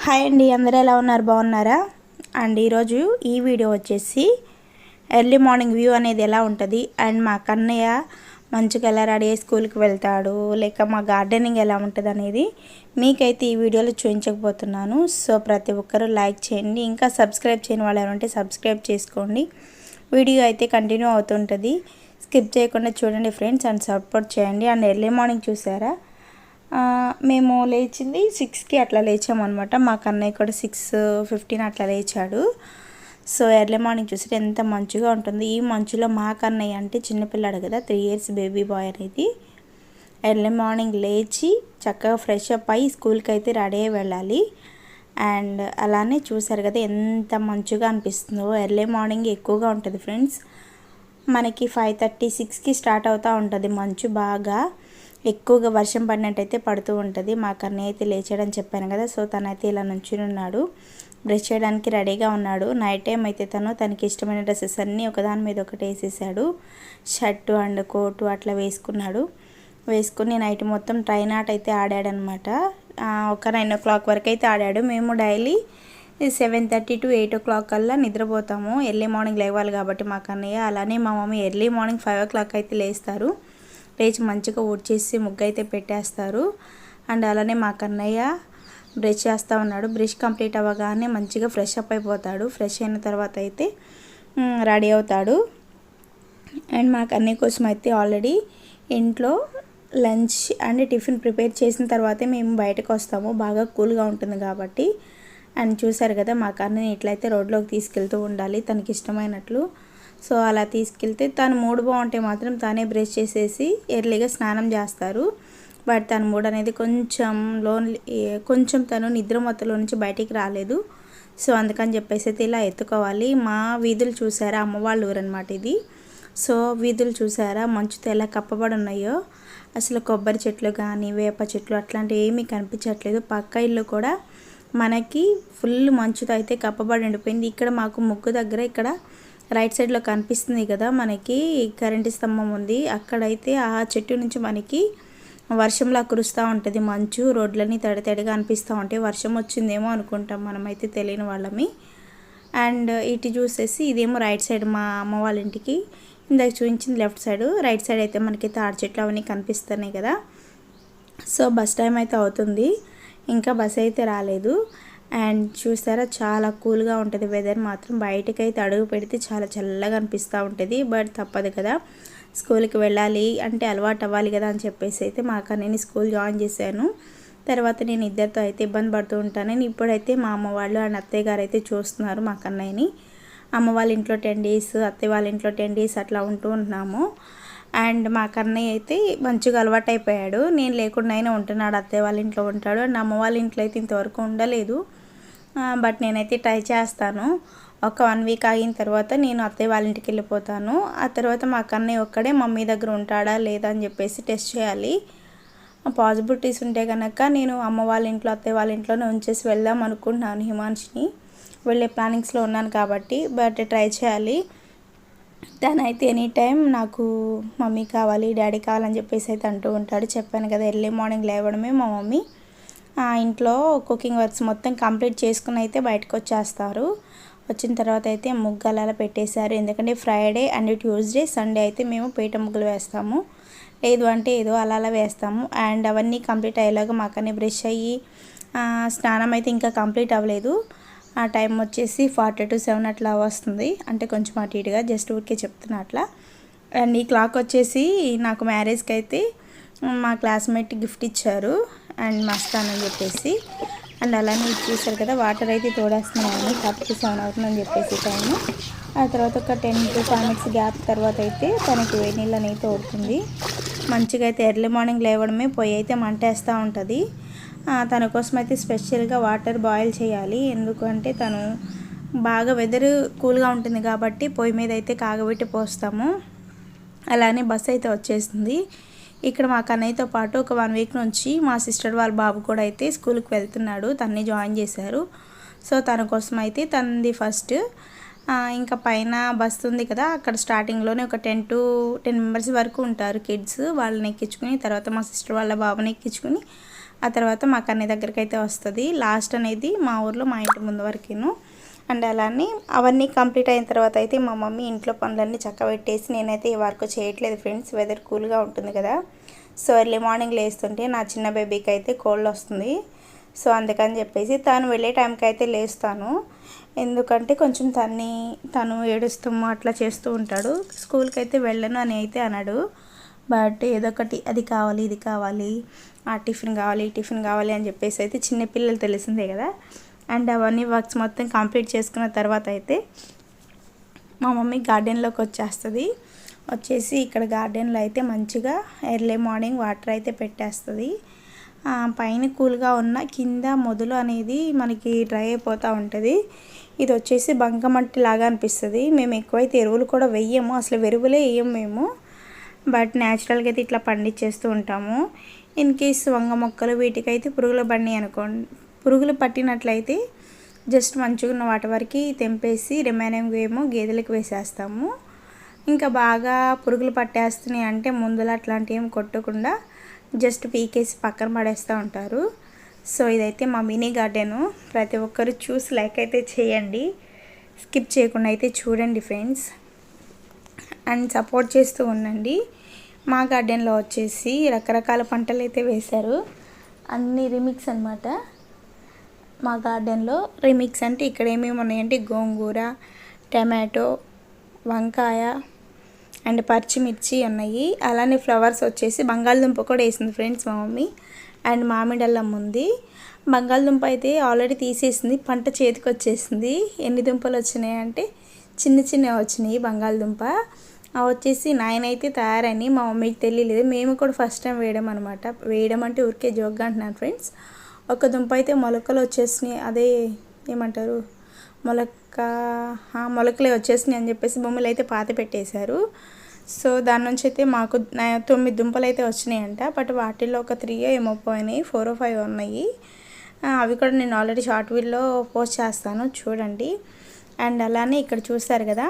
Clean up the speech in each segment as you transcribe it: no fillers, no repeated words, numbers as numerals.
Hi అండి, అందరూ ఎలా ఉన్నారు? బాగున్నారా అండ్ ఈరోజు ఈ వీడియో వచ్చేసి ఎర్లీ మార్నింగ్ వ్యూ అనేది ఎలా ఉంటుంది అండ్ మా కన్నయ్య మంచిగా ఎలా రెడీ అయ్యి స్కూల్కి వెళ్తాడు, లేక మా గార్డెనింగ్ ఎలా ఉంటుంది అనేది మీకైతే ఈ వీడియోలో చూపించకపోతున్నాను. సో ప్రతి ఒక్కరూ లైక్ చేయండి, ఇంకా సబ్స్క్రైబ్ చేయని వాళ్ళు ఎవరంటే సబ్స్క్రైబ్ చేసుకోండి. వీడియో అయితే కంటిన్యూ అవుతుంటుంది, స్కిప్ చేయకుండా చూడండి ఫ్రెండ్స్ అండ్ సపోర్ట్ చేయండి. అండ్ ఎర్లీ మార్నింగ్ చూసారా, మేము లేచింది 6కి అట్లా లేచామన్నమాట. మా కన్నయ్య కూడా 6:15 అట్లా లేచాడు. సో ఎర్లీ మార్నింగ్ చూస్తే ఎంత మంచిగా ఉంటుంది. ఈ మంచులో మా కన్నయ్య అంటే చిన్నపిల్లాడు కదా, 3 ఇయర్స్ బేబీ బాయ్ అనేది ఎర్లీ మార్నింగ్ లేచి చక్కగా ఫ్రెష్ అప్ అయ్యి స్కూల్కి అయితే రెడీ అయ్యి వెళ్ళాలి. అండ్ అలానే చూసారు కదా ఎంత మంచిగా అనిపిస్తుందో. ఎర్లీ మార్నింగ్ ఎక్కువగా ఉంటుంది ఫ్రెండ్స్, మనకి 5:30, 6కి స్టార్ట్ అవుతూ ఉంటుంది మంచు. బాగా ఎక్కువగా వర్షం పడినట్టయితే పడుతూ ఉంటుంది. మా కన్నయ్య అయితే లేచాడని చెప్పాను కదా, సో తనైతే ఇలా నుంచుని ఉన్నాడు, బ్రష్ చేయడానికి రెడీగా ఉన్నాడు. నైట్ టైం అయితే తనకి ఇష్టమైన డ్రెస్సెస్ అన్నీ ఒకదాని మీద ఒకటి వేసేసాడు. షర్టు అండ్ కోటు అట్లా వేసుకుని నైట్ మొత్తం ట్రైన్ ఆట అయితే ఆడాడనమాట. ఒక 9 o'clock వరకు అయితే ఆడాడు. మేము డైలీ 7:30 to 8 o'clock కల్లా నిద్రపోతాము. ఎర్లీ మార్నింగ్ లేవాలి కాబట్టి మా కన్నయ్య. అలానే మా మమ్మీ ఎర్లీ మార్నింగ్ 5 o'clock అయితే లేస్తారు. లేచి మంచిగా ఊడ్చేసి ముగ్గు అయితే పెట్టేస్తారు. అండ్ అలానే మా కన్నయ్య బ్రష్ చేస్తూ ఉన్నాడు. బ్రష్ కంప్లీట్ అవ్వగానే మంచిగా ఫ్రెష్ అప్ అయిపోతాడు. ఫ్రెష్ అయిన తర్వాత అయితే రెడీ అవుతాడు. అండ్ మా కన్నయ్య కోసం అయితే ఆల్రెడీ ఇంట్లో లంచ్ అండ్ టిఫిన్ ప్రిపేర్ చేసిన తర్వాతే మేము బయటకు వస్తాము, బాగా కూల్గా ఉంటుంది కాబట్టి. అండ్ చూసారు కదా, మా కన్నయ్య ఇట్లయితే రోడ్లోకి తీసుకెళ్తూ ఉండాలి తనకి ఇష్టమైనట్లు. సో అలా తీసుకెళ్తే తను మూడ్ బాగుంటే మాత్రం తానే బ్రష్ చేసేసి ఎర్లీగా స్నానం చేస్తారు. బట్ తన మూడ్ అనేది కొంచెం తను నిద్ర మొత్తలో నుంచి బయటికి రాలేదు. సో అందుకని చెప్పేసి అయితే ఇలా ఎత్తుకోవాలి. మా వీధులు చూసారా, అమ్మ వాళ్ళ ఊరు అనమాట ఇది. సో వీధులు చూసారా మంచుతో ఎలా కప్పబడి ఉన్నాయో. అసలు కొబ్బరి చెట్లు కానీ వేప చెట్లు అట్లాంటివి ఏమీ కనిపించట్లేదు. పక్క ఇల్లు కూడా మనకి ఫుల్ మంచుతో అయితే కప్పబడి ఉండిపోయింది. ఇక్కడ మాకు ముగ్గు దగ్గర ఇక్కడ రైట్ సైడ్లో కనిపిస్తుంది కదా మనకి కరెంటు స్తంభం ఉంది. అక్కడైతే ఆ చెట్టు నుంచి మనకి వర్షంలా కురుస్తూ ఉంటుంది మంచు. రోడ్లన్నీ తడిగా అనిపిస్తూ ఉంటాయి. వర్షం వచ్చిందేమో అనుకుంటాం మనమైతే తెలియని వాళ్ళమి. అండ్ ఇటు చూసేసి ఇదేమో రైట్ సైడ్ మా అమ్మ వాళ్ళ ఇంటికి. ఇందాక చూపించింది లెఫ్ట్ సైడ్. రైట్ సైడ్ అయితే మనకి తాడి చెట్లు అవన్నీ కనిపిస్తున్నాయి కదా. సో బస్ టైం అయితే అవుతుంది, ఇంకా బస్ అయితే రాలేదు. అండ్ చూసారా చాలా కూల్గా ఉంటుంది వెదర్ మాత్రం. బయటకైతే అడుగు పెడితే చాలా చల్లగా అనిపిస్తూ ఉంటుంది. బట్ తప్పదు కదా, స్కూల్కి వెళ్ళాలి అంటే అలవాటు అవ్వాలి కదా అని చెప్పేసి అయితే మా కన్నయ్యని స్కూల్ జాయిన్ చేశాను. తర్వాత నేను ఇద్దరితో అయితే ఇబ్బంది పడుతూ ఉంటాను. ఇప్పుడైతే మా అమ్మ వాళ్ళు అండ్ అత్తయ్య గారు అయితే చూస్తున్నారు మా కన్నయ్యని. అమ్మ వాళ్ళ ఇంట్లో 10 days, అత్తయ్య వాళ్ళ ఇంట్లో 10 days అట్లా ఉంటూ ఉంటున్నాము. అండ్ మా కన్నయ్య అయితే మంచిగా అలవాటు అయిపోయాడు. నేను లేకుండా అయినా ఉంటున్నాడు, అత్తయ్య వాళ్ళ ఇంట్లో ఉంటాడు. అండ్ అమ్మ వాళ్ళ ఇంట్లో అయితే ఇంతవరకు ఉండలేదు. బట్ నేనైతే ట్రై చేస్తాను. ఒక 1 week అయిన తర్వాత నేను అత్తయ్య వాళ్ళ ఇంటికి వెళ్ళిపోతాను. ఆ తర్వాత మా కన్నయ్య ఒక్కడే మమ్మీ దగ్గర ఉంటాడా లేదా అని చెప్పేసి టెస్ట్ చేయాలి. పాసిబిలిటీస్ ఉంటే కనుక నేను అమ్మ వాళ్ళ ఇంట్లో అత్తయ్య వాళ్ళ ఇంట్లోనే ఉంచేసి వెళ్దాం అనుకుంటున్నాను. హిమాన్షిని వెళ్ళే ప్లానింగ్స్లో ఉన్నాను కాబట్టి. బట్ ట్రై చేయాలి. తనైతే ఎనీ టైం నాకు మమ్మీ కావాలి, డాడీ కావాలని చెప్పేసి అయితే అంటూ ఉంటాడు. చెప్పాను కదా, ఎర్లీ మార్నింగ్ లేవడమే మా మమ్మీ ఇంట్లో కుకింగ్ వర్క్స్ మొత్తం కంప్లీట్ చేసుకుని అయితే బయటకు వచ్చేస్తారు. వచ్చిన తర్వాత అయితే ముగ్గులు అలా పెట్టేశారు. ఎందుకంటే ఫ్రైడే అండ్ ట్యూస్డే, సండే అయితే మేము పీట ముగ్గులు వేస్తాము. లేదు అంటే ఏదో అలా వేస్తాము. అండ్ అవన్నీ కంప్లీట్ అయ్యేలాగా మాకనే బ్రష్ అయ్యి స్నానం అయితే ఇంకా కంప్లీట్ అవ్వలేదు. ఆ టైం వచ్చేసి 40 to 7 అట్లా వస్తుంది. అంటే కొంచెం అటు ఇటుగా జస్ట్ ఊరికే చెప్తున్నా అట్లా. అండ్ ఈ క్లాక్ వచ్చేసి నాకు మ్యారేజ్కి అయితే మా క్లాస్మేట్ గిఫ్ట్ ఇచ్చారు అండ్ మస్తానని చెప్పేసి. అండ్ అలానే చూసారు కదా, వాటర్ అయితే తోడేస్తున్నాను 40 to 7 అవుతుందని చెప్పేసి టైము. ఆ తర్వాత ఒక 10 to 5 minutes గ్యాప్ తర్వాత అయితే తనకి వేడి నీళ్ళు అనేది తోడుతుంది. మంచిగా అయితే ఎర్లీ మార్నింగ్ లేవడమే పొయ్యి అయితే మంటేస్తూ ఉంటుంది. తన కోసం అయితే స్పెషల్గా వాటర్ బాయిల్ చేయాలి. ఎందుకంటే తను బాగా వెదర్ కూల్గా ఉంటుంది కాబట్టి పొయ్యి మీద అయితే కాగబెట్టి పోస్తాము. అలానే బస్ అయితే వచ్చేసింది. ఇక్కడ మా కన్నయ్యతో పాటు ఒక 1 week నుంచి మా సిస్టర్ వాళ్ళ బాబు కూడా అయితే స్కూల్కి వెళ్తున్నాడు. తన్ని జాయిన్ చేశారు. సో తన కోసం అయితే తనది ఫస్ట్. ఇంకా పైన బస్సు ఉంది కదా, అక్కడ స్టార్టింగ్లోనే ఒక 10 to 10 members వరకు ఉంటారు కిడ్స్. వాళ్ళని ఎక్కించుకుని తర్వాత మా సిస్టర్ వాళ్ళ బాబుని ఎక్కించుకుని ఆ తర్వాత మా కన్నయ్య దగ్గరికి అయితే వస్తుంది. లాస్ట్ అనేది మా ఊర్లో మా ఇంటి ముందు వరకును. అండ్ అలానే అవన్నీ కంప్లీట్ అయిన తర్వాత అయితే మా మమ్మీ ఇంట్లో పనులన్నీ చక్కబెట్టేసి, నేనైతే ఈ వర్క్ చేయట్లేదు ఫ్రెండ్స్, వెదర్ కూల్గా ఉంటుంది కదా. సో ఎర్లీ మార్నింగ్ లేస్తుంటే నా చిన్న బేబీకి అయితే కోల్డ్ వస్తుంది. సో అందుకని చెప్పేసి తను వెళ్ళే టైంకి అయితే లేస్తాను. ఎందుకంటే కొంచెం తను ఏడుస్తాము అట్లా చేస్తూ ఉంటాడు. స్కూల్కి అయితే వెళ్ళను అని అయితే అన్నాడు. బట్ ఏదో ఒకటి అది కావాలి ఇది కావాలి, ఆ టిఫిన్ కావాలి ఈ టిఫిన్ కావాలి అని చెప్పేసి అయితే చిన్నపిల్లలు తెలిసిందే కదా. అండ్ అవన్నీ వర్క్స్ మొత్తం కంప్లీట్ చేసుకున్న తర్వాత అయితే మా మమ్మీ గార్డెన్లోకి వచ్చేసి ఇక్కడ గార్డెన్లో అయితే మంచిగా ఎర్లీ మార్నింగ్ వాటర్ అయితే పెట్టేస్తుంది. పైన కూల్గా ఉన్న కింద మొదలు అనేది మనకి డ్రై అయిపోతూ ఉంటుంది. ఇది వచ్చేసి బంకమట్టి లాగా అనిపిస్తుంది. మేము ఎక్కువైతే ఎరువులు కూడా వెయ్యము, అసలు ఎరువులే వేయము మేము. బట్ న్యాచురల్గా అయితే ఇట్లా పండించేస్తూ ఉంటాము. ఇన్ కేస్ వంగ మొక్కలు వీటికైతే పురుగులు పట్టినట్లయితే జస్ట్ మంచిగా ఉన్న వాటి వరకు తెంపేసి రిమైనింగ్ ఏమో గేదెలకు వేసేస్తాము. ఇంకా బాగా పురుగులు పట్టేస్తున్నాయి అంటే ముందులో అట్లాంటివి ఏం కొట్టకుండా జస్ట్ పీకేసి పక్కన పడేస్తూ ఉంటారు. సో ఇదైతే మా మినీ గార్డెను. ప్రతి ఒక్కరు చూసి లైక్ అయితే చేయండి, స్కిప్ చేయకుండా అయితే చూడండి ఫ్రెండ్స్, అండ్ సపోర్ట్ చేస్తూ ఉండండి. మా గార్డెన్లో వచ్చేసి రకరకాల పంటలు అయితే వేశారు, అన్ని రిమిక్స్ అనమాట. మా గార్డెన్లో రిమిక్స్ అంటే ఇక్కడ ఏమేమి ఉన్నాయంటే గోంగూర, టమాటో, వంకాయ అండ్ పచ్చిమిర్చి ఉన్నాయి. అలానే ఫ్లవర్స్ వచ్చేసి బంగాళదుంప కూడా వేసింది ఫ్రెండ్స్ మా మమ్మీ. అండ్ మామిడల్లం ఉంది. బంగాళదుంప అయితే ఆల్రెడీ తీసేసింది, పంట చేతికి వచ్చేసింది. ఎన్ని దుంపలు వచ్చినాయి అంటే చిన్నవి వచ్చినాయి బంగాళదుంప. వచ్చేసి 9 అయితే తయారని మా మమ్మీకి తెలియలేదు. మేము కూడా ఫస్ట్ టైం వేయడం అంటే ఊరికే జోక్గా అంటున్నాను ఫ్రెండ్స్. ఒక దుంప అయితే మొలకలు వచ్చేసినాయి, అదే ఏమంటారు మొలకలే వచ్చేసినాయి అని చెప్పేసి బొమ్మలు అయితే పాతి పెట్టేశారు. సో దాని నుంచి అయితే మాకు 9 దుంపలు అయితే వచ్చినాయంట. బట్ వాటిల్లో ఒక 3 ఏమో పోయినాయి, 4 or 5 ఉన్నాయి. అవి కూడా నేను ఆల్రెడీ షార్ట్ వీడియోలో పోస్ట్ చేస్తాను చూడండి. అండ్ అలానే ఇక్కడ చూస్తారు కదా,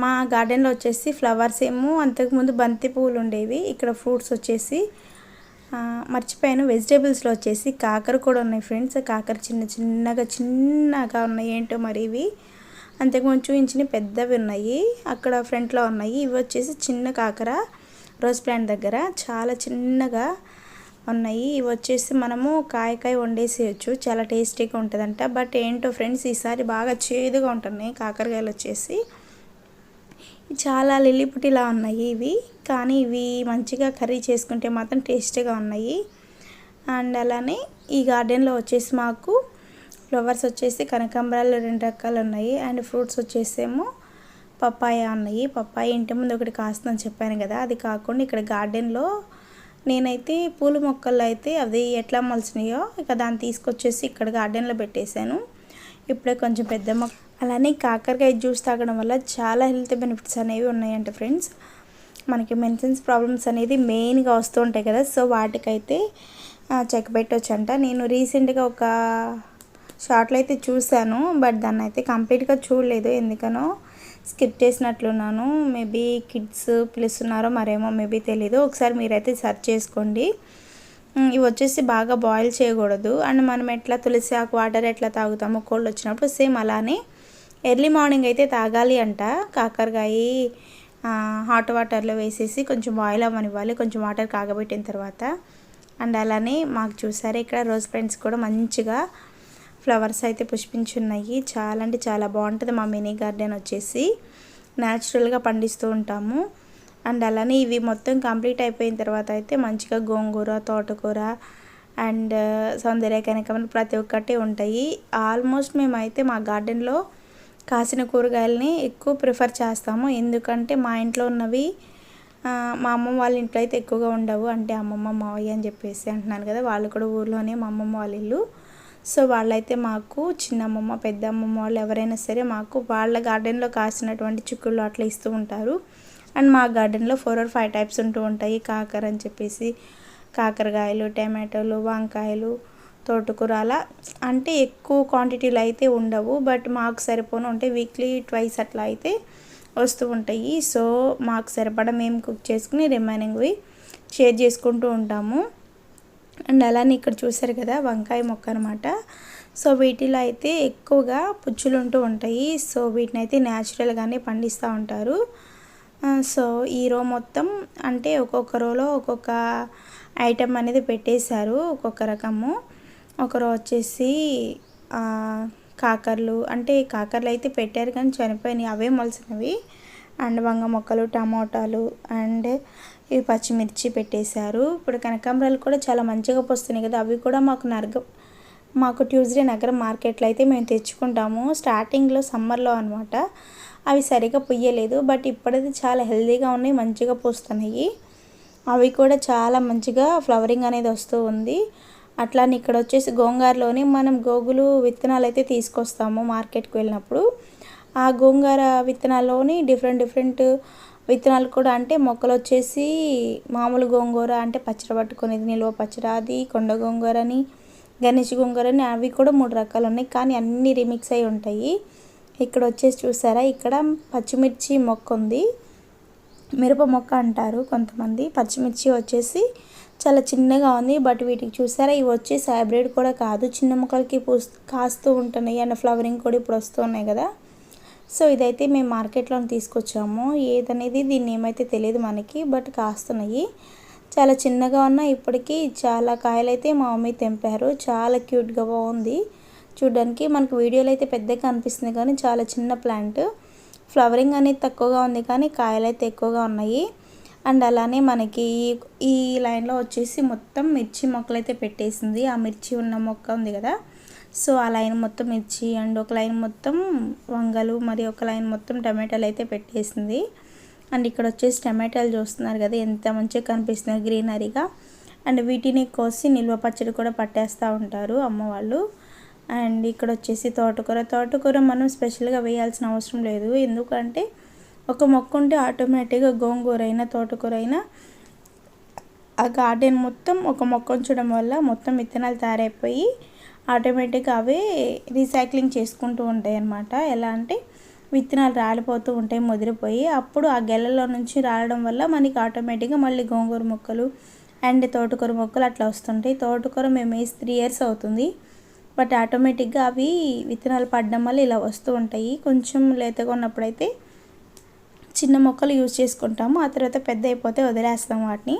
మా గార్డెన్లో వచ్చేసి ఫ్లవర్స్ ఏమో అంతకుముందు బంతి పువ్వులు ఉండేవి. ఇక్కడ ఫ్రూట్స్ వచ్చేసి మర్చిపోయాను, వెజిటేబుల్స్లో వచ్చేసి కాకర కూడా ఉన్నాయి ఫ్రెండ్స్. కాకర చిన్నగా ఉన్నాయి, ఏంటో మరి ఇవి అంతకుముందు చూపించినవి పెద్దవి ఉన్నాయి, అక్కడ ఫ్రంట్లో ఉన్నాయి. ఇవి వచ్చేసి చిన్న కాకర రోజ్ ప్లాంట్ దగ్గర చాలా చిన్నగా ఉన్నాయి. ఇవి వచ్చేసి మనము కాయ వండేసేయచ్చు, చాలా టేస్టీగా ఉంటుందంట. బట్ ఏంటో ఫ్రెండ్స్ ఈసారి బాగా చేదుగా ఉంటున్నాయి కాకరకాయలు వచ్చేసి. చాలా లిల్లిపుటిలా ఉన్నాయి ఇవి, కానీ ఇవి మంచిగా కర్రీ చేసుకుంటే మాత్రం టేస్టీగా ఉన్నాయి. అండ్ అలానే ఈ గార్డెన్లో వచ్చేసి మాకు ఫ్లవర్స్ వచ్చేసి కనకాంబరాలు 2 రకాలు ఉన్నాయి. అండ్ ఫ్రూట్స్ వచ్చేసేమో పప్పాయ ఉన్నాయి. పప్పాయ ఇంటి ముందు ఒకటి కాస్తుందని చెప్పాను కదా, అది కాకుండా ఇక్కడ గార్డెన్లో నేనైతే పూల మొక్కలు అయితే అవి ఎట్లా మొలిచినాయో ఇక దాన్ని తీసుకొచ్చేసి ఇక్కడ గార్డెన్లో పెట్టేశాను. ఇప్పుడే కొంచెం పెద్ద మొక్క. అలానే కాకరకాయ జ్యూస్ తాగడం వల్ల చాలా హెల్త్ బెనిఫిట్స్ అనేవి ఉన్నాయంట ఫ్రెండ్స్. మనకి మెన్సెన్స్ ప్రాబ్లమ్స్ అనేది మెయిన్గా వస్తూ ఉంటాయి కదా, సో వాటికైతే చెక్ పెట్టవచ్చంట. నేను రీసెంట్గా ఒక షార్ట్లో అయితే చూశాను, బట్ దాన్ని అయితే కంప్లీట్గా చూడలేదు, ఎందుకనో స్కిప్ చేసినట్లున్నాను. మేబీ కిడ్స్ పిలుస్తున్నారో మరేమో మేబీ తెలీదు, ఒకసారి మీరైతే సెర్చ్ చేసుకోండి. ఇవి వచ్చేసి బాగా బాయిల్ చేయకూడదు. అండ్ మనం ఎట్లా తులసి ఆకు వాటర్ ఎట్లా తాగుతామో కోల్డ్ వచ్చినప్పుడు సేమ్ అలానే ఎర్లీ మార్నింగ్ అయితే తాగాలి అంట. కాకరకాయ హాట్ వాటర్లో వేసేసి కొంచెం బాయిల్ అవ్వనివ్వాలి, కొంచెం వాటర్ కాగబెట్టిన తర్వాత. అండ్ అలానే మాకు చూసారు ఇక్కడ రోజ్ ప్లాంట్స్ కూడా మంచిగా ఫ్లవర్స్ అయితే పుష్పించున్నాయి. చాలా అంటే చాలా బాగుంటుంది. మా మినీ గార్డెన్ వచ్చేసి న్యాచురల్గా పండిస్తూ ఉంటాము. అండ్ అలానే ఇవి మొత్తం కంప్లీట్ అయిపోయిన తర్వాత అయితే మంచిగా గోంగూర, తోటకూర అండ్ సౌందర్య కనకాంబరం ప్రతి ఒక్కటి ఉంటాయి. ఆల్మోస్ట్ మేమైతే మా గార్డెన్లో కాసిన కూరగాయలని ఎక్కువ ప్రిఫర్ చేస్తాము, ఎందుకంటే మా ఇంట్లో ఉన్నవి మా అమ్మమ్మ వాళ్ళ ఇంట్లో అయితే ఎక్కువగా ఉండవు. అంటే అమ్మమ్మ మావయ్య అని చెప్పేసి అంటున్నాను కదా, వాళ్ళు కూడా ఊర్లోనే మా అమ్మమ్మ వాళ్ళ ఇల్లు. సో వాళ్ళైతే మాకు చిన్నమ్మమ్మ పెద్ద అమ్మమ్మ వాళ్ళు ఎవరైనా సరే మాకు వాళ్ళ గార్డెన్లో కాసినటువంటి చిక్కుళ్ళు అట్లా ఇస్తూ ఉంటారు. అండ్ మా గార్డెన్లో 4 or 5 టైప్స్ ఉంటూ ఉంటాయి. కాకర అని చెప్పేసి కాకరకాయలు, టమాటోలు, వంకాయలు, తోటకూర, అలా అంటే ఎక్కువ క్వాంటిటీలో అయితే ఉండవు, బట్ మాకు సరిపోను ఉంటాయి. వీక్లీ 2 అట్లా అయితే వస్తూ ఉంటాయి. సో మాకు సరిపడా మేము కుక్ చేసుకుని రిమైనింగ్వి షేర్ చేసుకుంటూ ఉంటాము. అండ్ అలానే ఇక్కడ చూసారు కదా వంకాయ మొక్క అనమాట. సో వీటిలో అయితే ఎక్కువగా పుచ్చులు ఉంటూ ఉంటాయి. సో వీటిని అయితే న్యాచురల్గానే పండిస్తూ ఉంటారు. సో ఈ రో మొత్తం అంటే ఒక్కొక్క రోలో ఒక్కొక్క ఐటెం అనేది పెట్టేశారు, ఒక్కొక్క రకము. ఒక రో వచ్చేసి కాకరలు, అంటే కాకరలు అయితే పెట్టారు కానీ చనిపోయినాయి, అవే మొలిసినవి. అండ్ వంగ మొక్కలు, టమాటాలు అండ్ ఈ పచ్చిమిర్చి పెట్టేశారు. ఇప్పుడు కనకాంబరాలు కూడా చాలా మంచిగా పోస్తున్నాయి కదా, అవి కూడా మాకు ట్యూస్డే నగరం మార్కెట్లో అయితే మేము తెచ్చుకుంటాము. స్టార్టింగ్లో సమ్మర్లో అనమాట. అవి సరిగా పొయ్యలేదు, బట్ ఇప్పుడైతే చాలా హెల్తీగా ఉన్నాయి, మంచిగా పోస్తున్నాయి. అవి కూడా చాలా మంచిగా ఫ్లవరింగ్ అనేది వస్తూ ఉంది. అట్లానే ఇక్కడ వచ్చేసి గోంగూరలోని మనం గోగులు విత్తనాలు అయితే తీసుకొస్తాము మార్కెట్కి వెళ్ళినప్పుడు. ఆ గోంగూర విత్తనాల్లోని డిఫరెంట్ విత్తనాలు కూడా, అంటే మొక్కలు వచ్చేసి మామూలు గోంగూర అంటే పచ్చడి పట్టుకునేది, నిల్వ పచ్చడి, అది కొండ గోంగూర అని, గణేష్ గోంగూర అని, అవి కూడా 3 రకాలు ఉన్నాయి, కానీ అన్నీ రిమిక్స్ అయి ఉంటాయి. ఇక్కడ వచ్చేసి చూసారా, ఇక్కడ పచ్చిమిర్చి మొక్క ఉంది, మిరప మొక్క అంటారు కొంతమంది. పచ్చిమిర్చి వచ్చేసి చాలా చిన్నగా ఉంది, బట్ వీటికి చూసారా ఇవి వచ్చేసి హైబ్రిడ్ కూడా కాదు, చిన్న మొక్కలకి కాస్తూ ఉంటున్నాయి అండ్ ఫ్లవరింగ్ కూడా ఇప్పుడు వస్తున్నాయి కదా. సో ఇదైతే మేము మార్కెట్లో తీసుకొచ్చాము, ఏదనేది దీన్ని ఏమైతే తెలియదు మనకి, బట్ కాస్తున్నాయి. చాలా చిన్నగా ఉన్నాయి, ఇప్పటికీ చాలా కాయలు అయితే మా మమ్మీ తెంపారు. చాలా క్యూట్గా బాగుంది చూడడానికి. మనకు వీడియోలో అయితే పెద్దగా అనిపిస్తుంది కానీ చాలా చిన్న ప్లాంట్. ఫ్లవరింగ్ అనేది తక్కువగా ఉంది కానీ కాయలు అయితే ఎక్కువగా ఉన్నాయి. అండ్ అలానే మనకి ఈ లైన్లో వచ్చేసి మొత్తం మిర్చి మొక్కలు అయితే పెట్టేసింది. ఆ మిర్చి ఉన్న మొక్క ఉంది కదా, సో ఆ లైన్ మొత్తం మిర్చి, అండ్ ఒక లైన్ మొత్తం వంగలు, మరి ఒక లైన్ మొత్తం టమాటాలు అయితే పెట్టేసింది. అండ్ ఇక్కడ వచ్చేసి టమాటాలు చూస్తున్నారు కదా ఎంత మంచిగా కనిపిస్తుంది గ్రీనరీగా. అండ్ వీటిని కోసి నిల్వ పచ్చడి కూడా పట్టేస్తూ ఉంటారు అమ్మ వాళ్ళు. అండ్ ఇక్కడ వచ్చేసి తోటకూర మనం స్పెషల్గా వేయాల్సిన అవసరం లేదు, ఎందుకంటే ఒక మొక్క ఉంటే ఆటోమేటిక్గా గోంగూర అయినా తోటకూర అయినా ఆ గార్డెన్ మొత్తం ఒక మొక్క ఉంచడం వల్ల మొత్తం విత్తనాలు తయారైపోయి ఆటోమేటిక్గా అవే రీసైక్లింగ్ చేసుకుంటూ ఉంటాయి అన్నమాట. ఎలా అంటే విత్తనాలు రాలిపోతూ ఉంటాయి ముదిరిపోయి, అప్పుడు ఆ గెలలో నుంచి రాలడం వల్ల మనకి ఆటోమేటిక్గా మళ్ళీ గోంగూర మొక్కలు అండ్ తోటకూర మొక్కలు అట్లా వస్తుంటాయి. తోటకూర మేము వేసి 3 years అవుతుంది, బట్ ఆటోమేటిక్గా అవి విత్తనాలు పడడం వల్ల ఇలా వస్తూ ఉంటాయి. కొంచెం లేతగా ఉన్నప్పుడైతే చిన్న మొక్కలు యూజ్ చేసుకుంటాము, ఆ తర్వాత పెద్ద అయిపోతే వదిలేస్తాము వాటిని,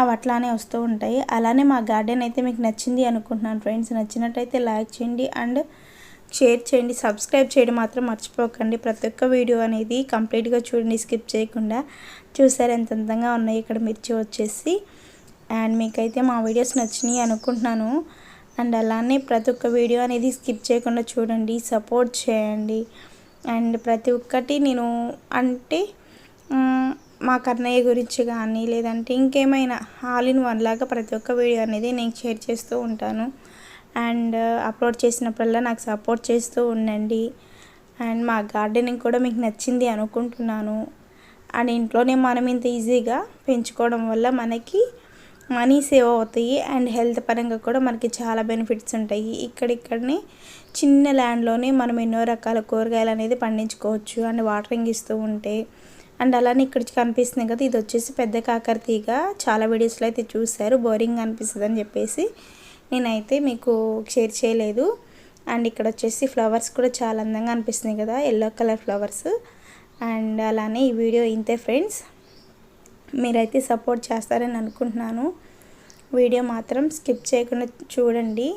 అవి అట్లానే వస్తూ ఉంటాయి. అలానే మా గార్డెన్ అయితే మీకు నచ్చింది అనుకుంటున్నాను ఫ్రెండ్స్. నచ్చినట్టయితే లైక్ చేయండి అండ్ షేర్ చేయండి, సబ్స్క్రైబ్ చేయడం మాత్రం మర్చిపోకండి. ప్రతి ఒక్క వీడియో అనేది కంప్లీట్గా చూడండి, స్కిప్ చేయకుండా. చూసారు ఎంత అందంగా ఉన్నాయి ఇక్కడ మిర్చి వచ్చేసి. అండ్ మీకైతే మా వీడియోస్ నచ్చినాయి అనుకుంటున్నాను. అండ్ అలానే ప్రతి ఒక్క వీడియో అనేది స్కిప్ చేయకుండా చూడండి, సపోర్ట్ చేయండి. అండ్ ప్రతి ఒక్కటి నేను అంటే మా కన్నయ్య గురించి కానీ లేదంటే ఇంకేమైనా ఆల్ ఇన్ వన్ లాగా ప్రతి ఒక్క వీడియో అనేది నేను షేర్ చేస్తూ ఉంటాను. అండ్ అప్లోడ్ చేసినప్పుడల్లా నాకు సపోర్ట్ చేస్తూ ఉండండి. అండ్ మా గార్డెనింగ్ కూడా మీకు నచ్చింది అనుకుంటున్నాను. అండ్ ఇంట్లోనే మనం ఇంత ఈజీగా పెంచుకోవడం వల్ల మనకి మనీ సేవ్ అవుతాయి అండ్ హెల్త్ పరంగా కూడా మనకి చాలా బెనిఫిట్స్ ఉంటాయి. ఇక్కడిక్కడనే చిన్న ల్యాండ్లోనే మనం ఎన్నో రకాల కూరగాయలు అనేది పండించుకోవచ్చు అండ్ వాటరింగ్ ఇస్తూ ఉంటే. అండ్ అలానే ఇక్కడ కనిపిస్తుంది కదా, ఇది వచ్చేసి పెద్ద కాకర తీగ. చాలా వీడియోస్లో అయితే చూశారు, బోరింగ్ అనిపిస్తుంది అని చెప్పేసి నేనైతే మీకు షేర్ చేయలేదు. అండ్ ఇక్కడ వచ్చేసి ఫ్లవర్స్ కూడా చాలా అందంగా అనిపిస్తుంది కదా, ఎల్లో కలర్ ఫ్లవర్స్. అండ్ అలానే ఈ వీడియో ఇంతే ఫ్రెండ్స్, మీరైతే సపోర్ట్ చేస్తారని అనుకుంటున్నాను. వీడియో మాత్రం స్కిప్ చేయకుండా చూడండి.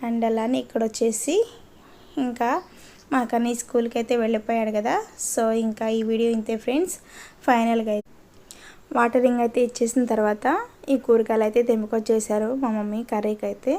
అండ్ అలానే ఇక్కడ వచ్చేసి ఇంకా మా కన్నీ స్కూల్కి అయితే వెళ్ళిపోయాడు కదా, సో ఇంకా ఈ వీడియో ఇంతే ఫ్రెండ్స్. ఫైనల్గా అయితే వాటరింగ్ అయితే ఇచ్చేసిన తర్వాత ఈ కూరగాయలు అయితే తెంపుకొచ్చేసారు మా మమ్మీ కర్రీకి అయితే.